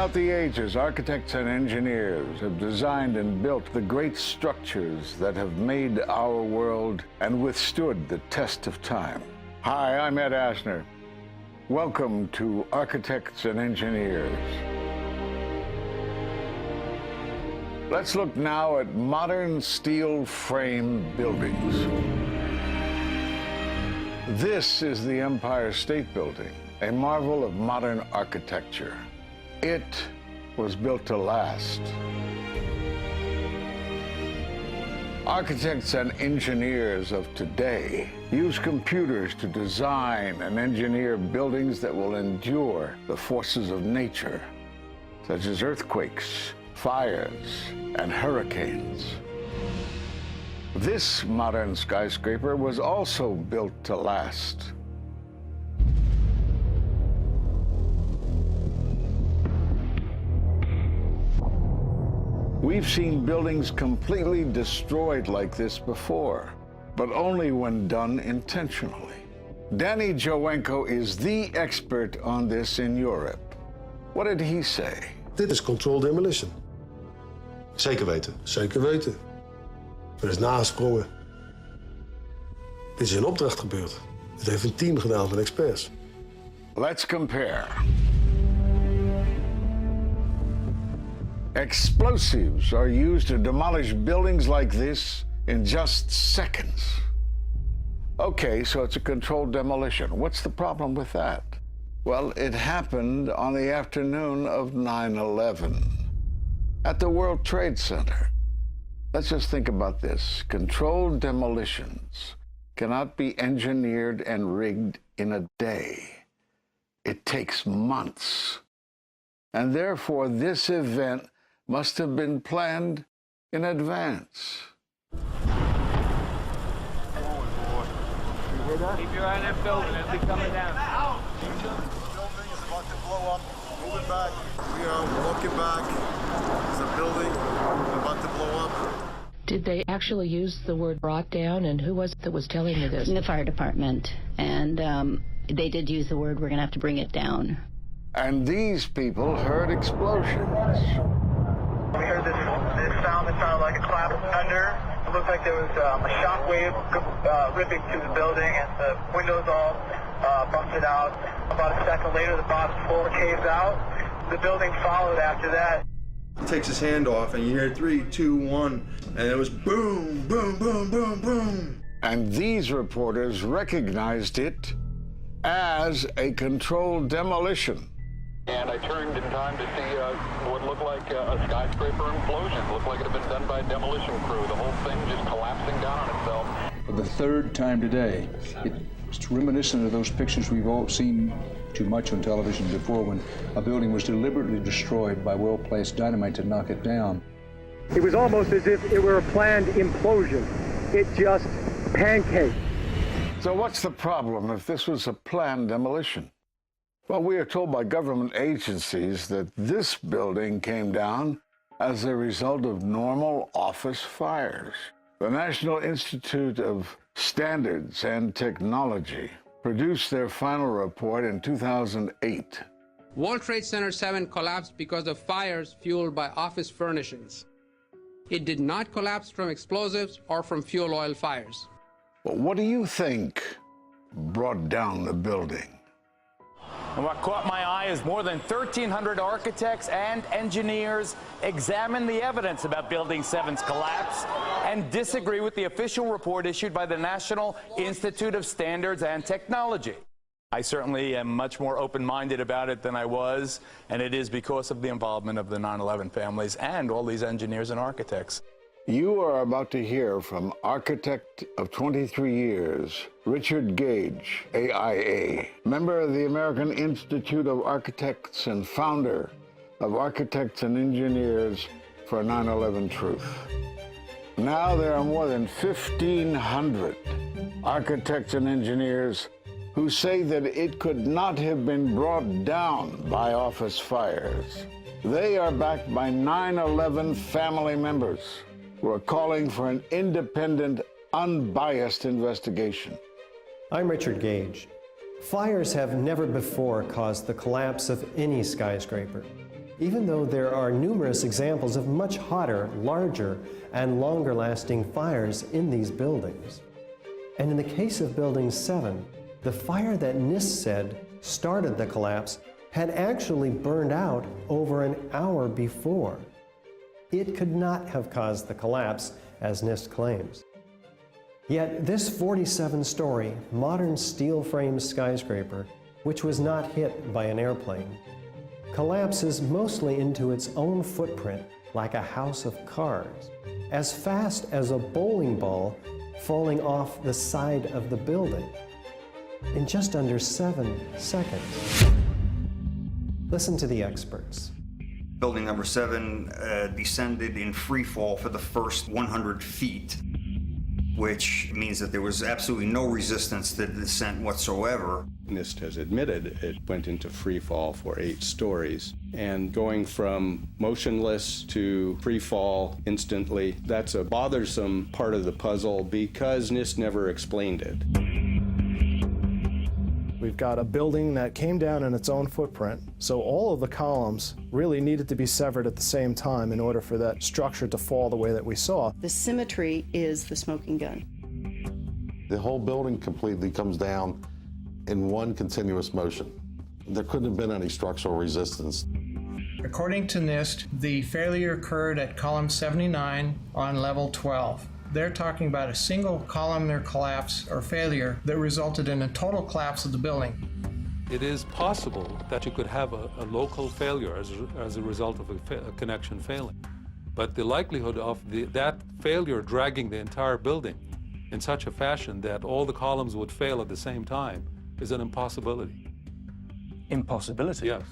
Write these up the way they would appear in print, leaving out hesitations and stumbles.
Throughout the ages, architects and engineers have designed and built the great structures that have made our world and withstood the test of time. Hi, I'm Ed Asner. Welcome to Architects and Engineers. Let's look now at modern steel frame buildings. This is the Empire State Building, a marvel of modern architecture. It was built to last. Architects and engineers of today use computers to design and engineer buildings that will endure the forces of nature, such as earthquakes, fires, and hurricanes. This modern skyscraper was also built to last. We've seen buildings completely destroyed like this before, but only when done intentionally. Danny Jowenko is the expert on this in Europe. What did he say? Dit is controlled demolition. Zeker weten. Zeker weten. Er is nagesprongen. Dit is in opdracht gebeurd. Dit heeft een team gedaan van experts. Let's compare. Explosives are used to demolish buildings like this in just seconds. Okay, so it's a controlled demolition. What's the problem with that? Well, it happened on the afternoon of 9/11 at the World Trade Center. Let's just think about this. Controlled demolitions cannot be engineered and rigged in a day. It takes months. And therefore, this event must have been planned in advance. Keep your eye on that building as they're coming down. The building is about to blow up. Moving back. We are walking back. There's a building about to blow up. Did they actually use the word brought down, and who was it that was telling you this? The fire department, and they did use the word, we're going to have to bring it down. And these people heard explosions. We heard this sound that sounded like a clap of thunder. It looked like there was a shock wave ripping through the building, and the windows all busted out. About a second later, the bottom floor caves out. The building followed after that. He takes his hand off, and you hear 3, 2, 1, and it was boom, boom, boom, boom, boom. And these reporters recognized it as a controlled demolition. And I turned in time to see what looked like a skyscraper implosion. Looked like it had been done by a demolition crew. The whole thing just collapsing down on itself. For the third time today, it's reminiscent of those pictures we've all seen too much on television before, when a building was deliberately destroyed by well-placed dynamite to knock it down. It was almost as if it were a planned implosion. It just pancaked. So what's the problem if this was a planned demolition? Well, we are told by government agencies that this building came down as a result of normal office fires. The National Institute of Standards and Technology produced their final report in 2008. World Trade Center 7 collapsed because of fires fueled by office furnishings. It did not collapse from explosives or from fuel oil fires. Well, what do you think brought down the building? And what caught my eye is more than 1,300 architects and engineers examine the evidence about Building 7's collapse and disagree with the official report issued by the National Institute of Standards and Technology. I certainly am much more open-minded about it than I was, and it is because of the involvement of the 9/11 families and all these engineers and architects. You are about to hear from architect of 23 years, Richard Gage, AIA, member of the American Institute of Architects and founder of Architects and Engineers for 9/11 Truth. Now there are more than 1,500 architects and engineers who say that it could not have been brought down by office fires. They are backed by 9/11 family members who are calling for an independent, unbiased investigation. I'm Richard Gage. Fires have never before caused the collapse of any skyscraper. even though there are numerous examples of much hotter, larger, and longer-lasting fires in these buildings. And in the case of Building 7, the fire that NIST said started the collapse had actually burned out over an hour before. It could not have caused the collapse, as NIST claims. Yet this 47-story, modern steel-frame skyscraper, which was not hit by an airplane, collapses mostly into its own footprint like a house of cards, as fast as a bowling ball falling off the side of the building in just under 7 seconds. Listen to the experts. Building number 7 descended in free fall for the first 100 feet, which means that there was absolutely no resistance to the descent whatsoever. NIST has admitted it went into free fall for 8 stories. And going from motionless to free fall instantly, that's a bothersome part of the puzzle because NIST never explained it. We've got a building that came down in its own footprint, so all of the columns really needed to be severed at the same time in order for that structure to fall the way that we saw. The symmetry is the smoking gun. The whole building completely comes down in one continuous motion. There couldn't have been any structural resistance. According to NIST, the failure occurred at column 79 on level 12. They're talking about a single columnar collapse or failure that resulted in a total collapse of the building. It is possible that you could have a local failure as a result of a connection failing. But the likelihood of that failure dragging the entire building in such a fashion that all the columns would fail at the same time is an impossibility. Impossibility? Yes.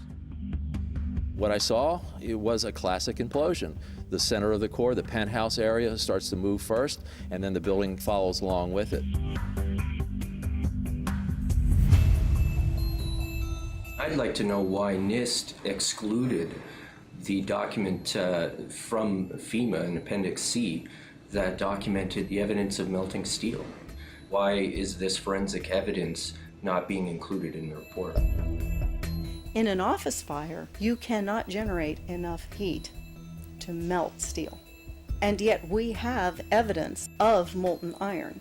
What I saw, it was a classic implosion. The center of the core, the penthouse area, starts to move first, and then the building follows along with it. I'd like to know why NIST excluded the document from FEMA in Appendix C that documented the evidence of melting steel. Why is this forensic evidence not being included in the report? In an office fire, you cannot generate enough heat to melt steel. And yet we have evidence of molten iron.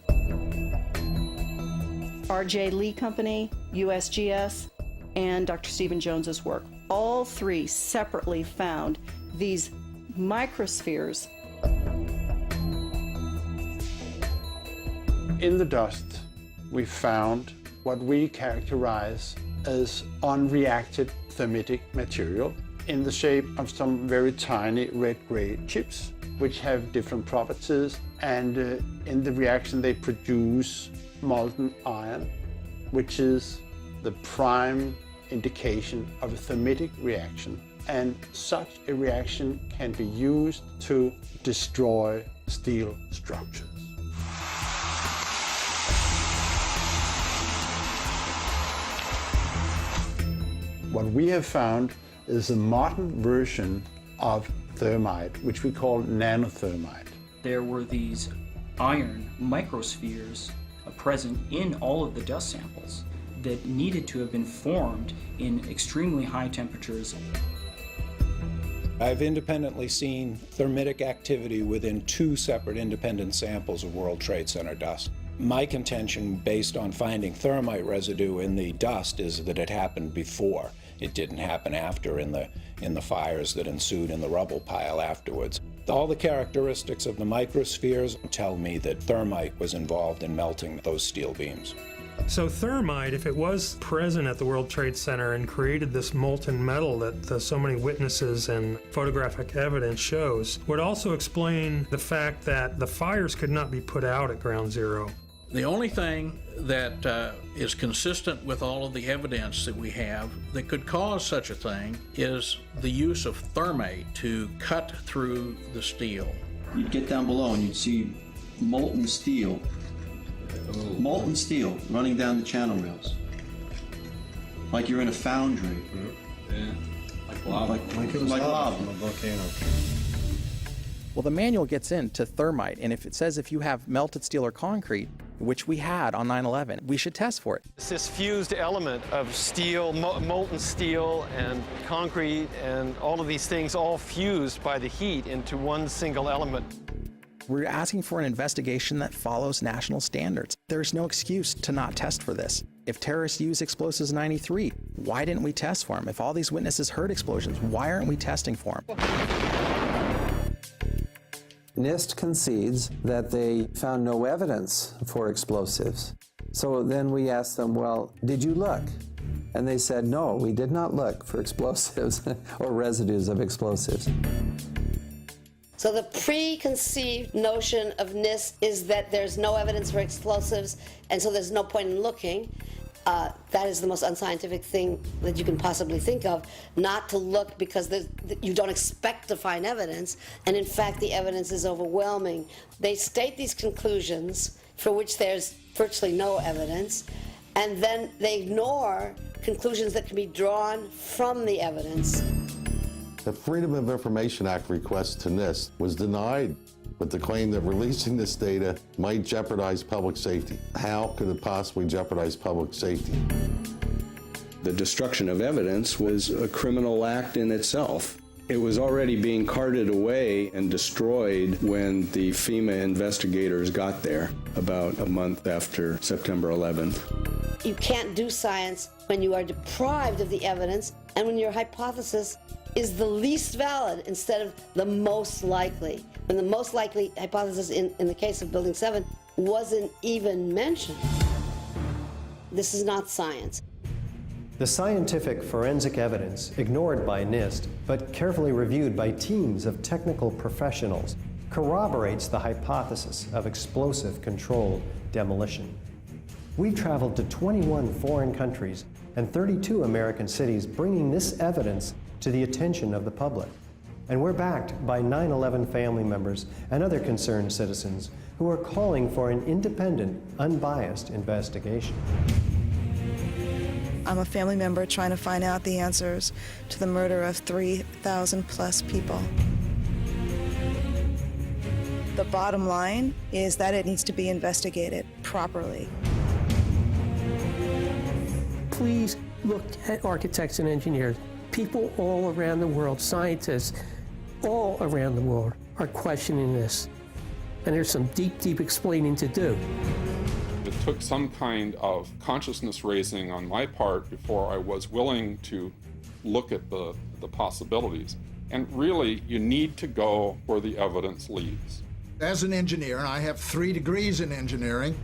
R.J. Lee Company, USGS, and Dr. Stephen Jones's work, all three separately found these microspheres. In the dust, we found what we characterize as unreacted thermitic material in the shape of some very tiny red-gray chips, which have different properties, and in the reaction they produce molten iron, which is the prime indication of a thermitic reaction. And such a reaction can be used to destroy steel structures. What we have found is a modern version of thermite, which we call nanothermite. There were these iron microspheres present in all of the dust samples that needed to have been formed in extremely high temperatures. I've independently seen thermitic activity within 2 separate independent samples of World Trade Center dust. My contention, based on finding thermite residue in the dust, is that it happened before. It didn't happen after in the fires that ensued in the rubble pile afterwards. All the characteristics of the microspheres tell me that thermite was involved in melting those steel beams. So thermite, if it was present at the World Trade Center and created this molten metal that so many witnesses and photographic evidence shows, would also explain the fact that the fires could not be put out at Ground Zero. The only thing that is consistent with all of the evidence that we have that could cause such a thing is the use of thermite to cut through the steel. You'd get down below and you'd see molten steel running down the channel rails. Like you're in a foundry. Yeah. Like lava. Like it was lava on a volcano. Well, the manual gets into thermite, and if it says if you have melted steel or concrete, which we had on 9/11. We should test for it. It's this fused element of steel, molten steel and concrete and all of these things all fused by the heat into one single element. We're asking for an investigation that follows national standards. There's no excuse to not test for this. If terrorists used explosives in '93, why didn't we test for them? If all these witnesses heard explosions, why aren't we testing for them? NIST concedes that they found no evidence for explosives. So then we asked them, well, did you look? And they said, no, we did not look for explosives or residues of explosives. So the preconceived notion of NIST is that there's no evidence for explosives, and so there's no point in looking. That is the most unscientific thing that you can possibly think of, not to look because you don't expect to find evidence, and in fact the evidence is overwhelming. They state these conclusions for which there's virtually no evidence, and then they ignore conclusions that can be drawn from the evidence. The Freedom of Information Act request to NIST was denied with the claim that releasing this data might jeopardize public safety. How could it possibly jeopardize public safety? The destruction of evidence was a criminal act in itself. It was already being carted away and destroyed when the FEMA investigators got there about a month after September 11th. You can't do science when you are deprived of the evidence and when your hypothesis is the least valid instead of the most likely. When the most likely hypothesis in the case of Building 7 wasn't even mentioned. This is not science. The scientific forensic evidence, ignored by NIST, but carefully reviewed by teams of technical professionals, corroborates the hypothesis of explosive controlled demolition. We've traveled to 21 foreign countries and 32 American cities, bringing this evidence to the attention of the public. And we're backed by 9/11 family members and other concerned citizens who are calling for an independent, unbiased investigation. I'm a family member trying to find out the answers to the murder of 3,000 plus people. The bottom line is that it needs to be investigated properly. Please look at architects and engineers. People all around the world, scientists all around the world are questioning this. And there's some deep, deep explaining to do. It took some kind of consciousness raising on my part before I was willing to look at the possibilities. And really, you need to go where the evidence leads. As an engineer, and I have 3 degrees in engineering,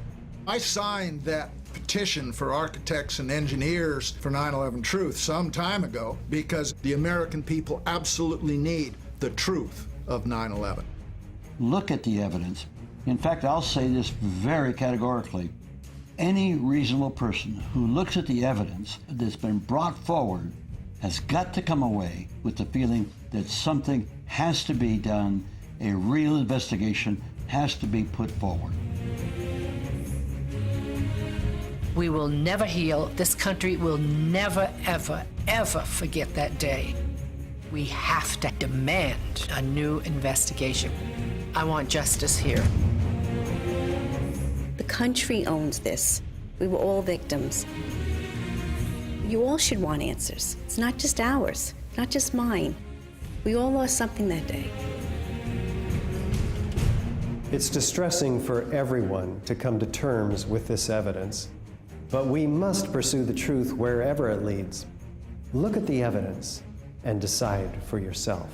I signed that petition for architects and engineers for 9/11 Truth some time ago because the American people absolutely need the truth of 9/11. Look at the evidence. In fact, I'll say this very categorically. Any reasonable person who looks at the evidence that's been brought forward has got to come away with the feeling that something has to be done, a real investigation has to be put forward. We will never heal. This country will never, ever, ever forget that day. We have to demand a new investigation. I want justice here. The country owns this. We were all victims. You all should want answers. It's not just ours, not just mine. We all lost something that day. It's distressing for everyone to come to terms with this evidence, but we must pursue the truth wherever it leads. Look at the evidence and decide for yourself.